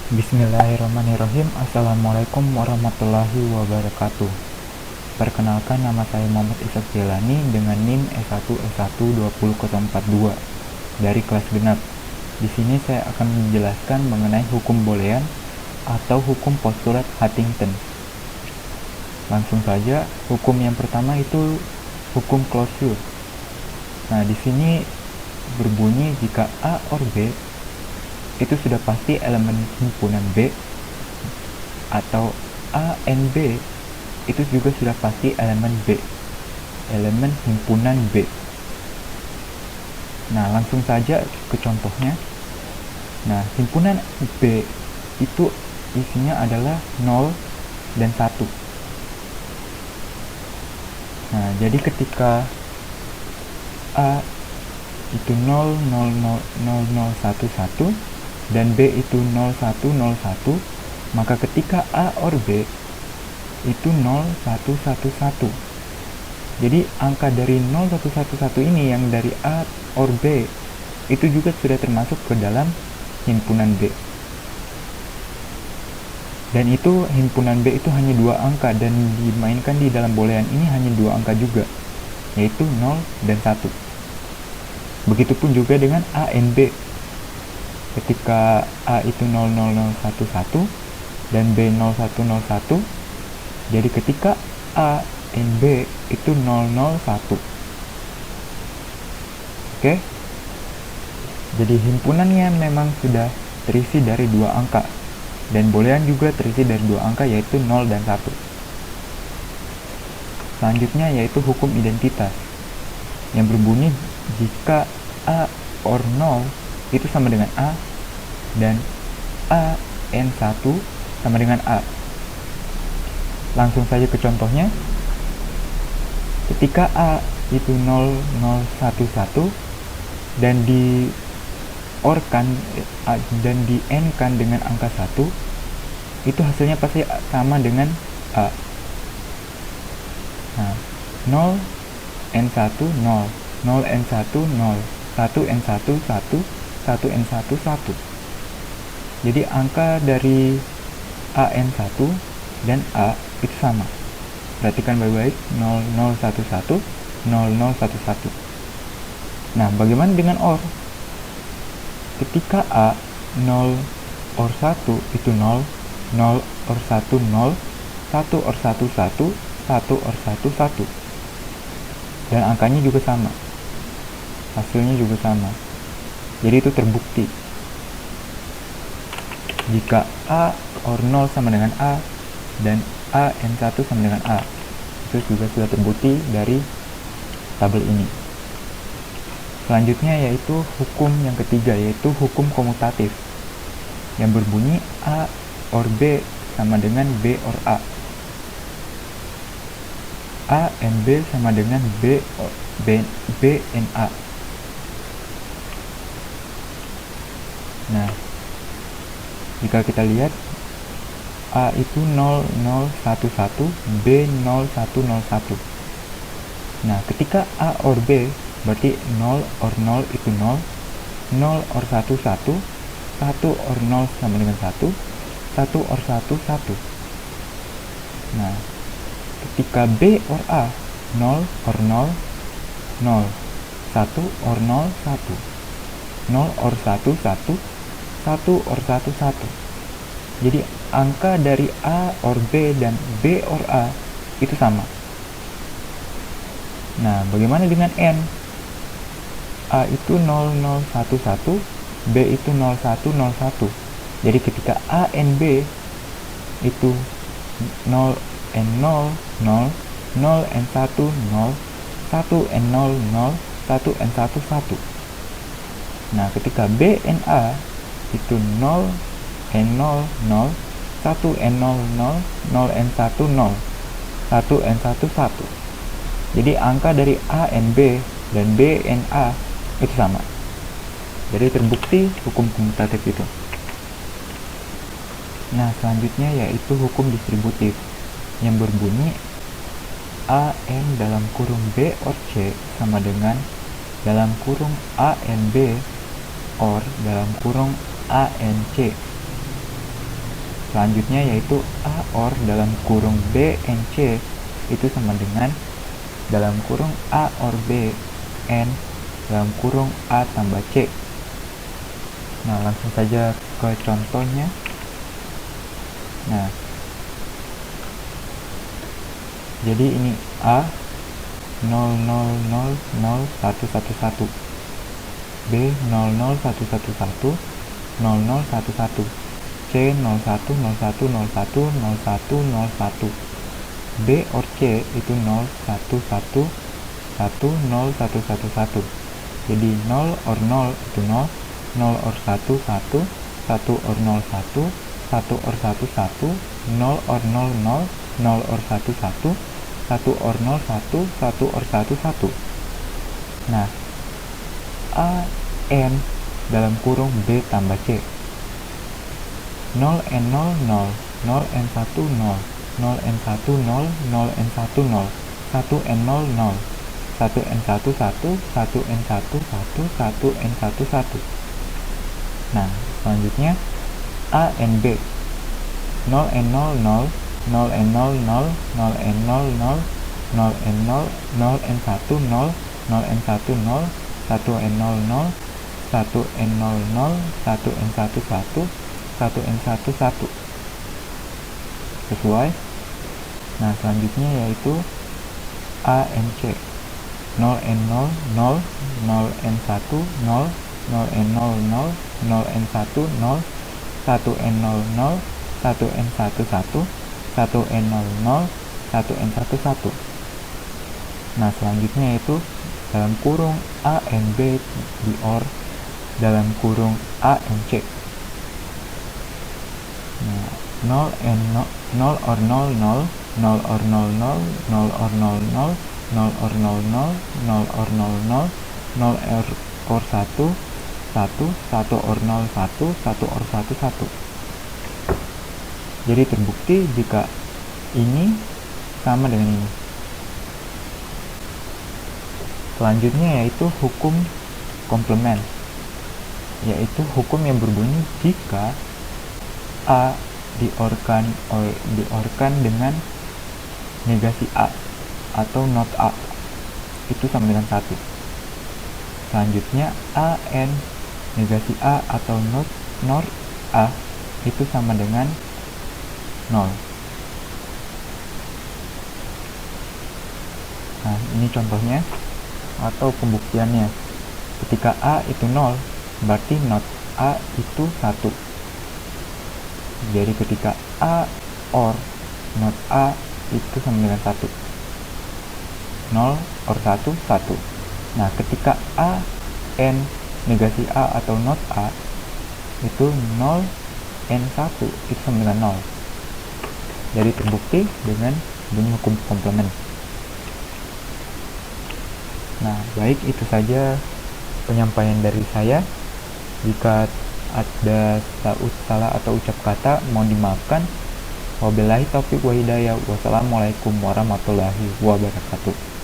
Bismillahirrahmanirrahim. Assalamualaikum warahmatullahi wabarakatuh. Perkenalkan, nama saya Muhammad Ishak Jelani dengan NIM S1S12042 dari kelas genap. Di sini saya akan menjelaskan mengenai hukum boolean atau hukum postulat Huntington. Langsung saja, hukum yang pertama itu hukum closure. Nah, di sini berbunyi jika A or B itu sudah pasti elemen himpunan B, atau A and B itu juga sudah pasti elemen B, elemen himpunan B. Nah, langsung saja ke contohnya. Nah, himpunan B itu isinya adalah 0 dan 1. Nah, jadi ketika A itu 0, 0, 0, 0, 0, 1, 1 dan B itu 0, 1, 0, 1, maka ketika A or B itu 0, 1, 1, 1. Jadi angka dari 0, 1, 1, 1 ini yang dari A or B itu juga sudah termasuk ke dalam himpunan B. Dan itu himpunan B itu hanya 2 angka dan dimainkan di dalam boolean ini hanya 2 angka juga, yaitu 0 dan 1. Begitupun juga dengan A and B. Ketika A itu 00011 dan B 0101, jadi ketika A and B itu 001. Oke? Jadi himpunannya memang sudah terisi dari 2 angka, dan boolean juga terisi dari 2 angka, yaitu 0 dan 1. Selanjutnya yaitu hukum identitas, yang berbunyi jika A or 0 itu sama dengan A dan A and 1 sama dengan A. Langsung saja ke contohnya. Ketika A itu 0011 dan di OR-kan dan di AND-kan dengan angka 1, itu hasilnya pasti sama dengan A. Nah, 0 and 1 0, 0 and 1 0, 1 and 1 1, 1 and 1 1. Jadi angka dari A and 1 dan A itu sama. Perhatikan baik-baik, 0011 0011. Nah, bagaimana dengan OR? Ketika A 0 or 1 itu 0, 0 or 1 0, 1 or 1 1, 1 or 1 1. Dan angkanya juga sama, hasilnya juga sama. Jadi itu terbukti jika A or 0 sama dengan A dan A and 1 sama dengan A. Itu juga sudah terbukti dari tabel ini. Selanjutnya yaitu hukum yang ketiga, yaitu hukum komutatif, yang berbunyi A or B sama dengan B or A. A and B sama dengan B and A. Nah, jika kita lihat A itu 0011, B 0101. Nah, ketika A or B berarti 0 or 0 itu 0, 0 or 1 1, 1 or 0 sama dengan 1, 1 or 1 1. Nah, ketika B or A 0 or 0 0, 1 or 0 1, 0 or 1 1, 1 or 1 1. Jadi angka dari A or B dan B or A itu sama. Nah, bagaimana dengan N? A itu 0011, B itu 0101. Jadi ketika A and B itu 0 and 0 0, 0 and 1 0, 1 and 0 0, 1 and 1 1. Nah, ketika B and A itu 0 and 0 0, 1 and 0 0, 0 and 1 0, 1 and 1 1. Jadi angka dari A and B dan B and A itu sama. Jadi terbukti hukum komutatif itu. Nah, selanjutnya yaitu hukum distributif, yang berbunyi A and dalam kurung B or C sama dengan dalam kurung A and B or dalam kurung A and C. Selanjutnya yaitu A OR dalam kurung B N C itu sama dengan dalam kurung A OR B N dalam kurung A tambah C. Nah, langsung saja ke contohnya. Nah, jadi ini A 0000111, B 00111, 0011, C 0101010101, B or C itu 01111011. Jadi 0 or 0 itu 0, 0 or 1 1, 1 or 0 1, 1 or 1 1, 0 or 0 0, 0 or 1 1, 1 or 0 1, 1 or 1 1. Nah, A N dalam kurung B tambah C. 0 N 0 0, 0 N 1 0, 0 N 1 0, 0 N 1 0, 1 N 0 0, 1 N 1 1, 1 N 1 1, 1 N 1 1. Nah, selanjutnya A N B 0 N 0 0, 0 N 0 0, 0 N 0 0, 0 N 0, 0 N 1 0, 0 N 1 0, 1 N 0 0, 1 N 0 0, 1 N 1 1, 1 N 1 1. Sesuai. Nah, selanjutnya yaitu A N C 0 N 0 0, 0 N 1 0, 0 N 0 0, 0 N 1 0, 1 N 0 0, 1 N 1 1, 1 N 0 0, 1 N 1 1. Nah, selanjutnya yaitu dalam kurung A N B di OR dalam kurung A N C. Nah, 0 N 0 or 0 0, 0 or 0 0, 0 or 0 0, 0 or 0 0, 0 or 0 0, 0 or 1 1, 1 or 0 1, 1 or 1 1. Jadi terbukti jika ini sama dengan ini. Selanjutnya yaitu hukum komplement, yaitu hukum yang berbunyi jika A diorkan dengan negasi A atau not A itu sama dengan 1. Selanjutnya A N negasi A atau not A itu sama dengan 0. Nah, ini contohnya atau pembuktiannya. Ketika A itu 0, berarti not A itu 1. Jadi ketika A or not A itu sama dengan 1. 0 or 1, 1. Nah, ketika A N negasi A atau not A itu 0 N 1 itu sama dengan 0. Jadi terbukti dengan bunyi hukum komplement. Nah, baik, itu saja penyampaian dari saya. Jika ada salah atau ucap kata, mohon dimaafkan. Wabillahi taufiq wa hidayah. Wassalamualaikum warahmatullahi wabarakatuh.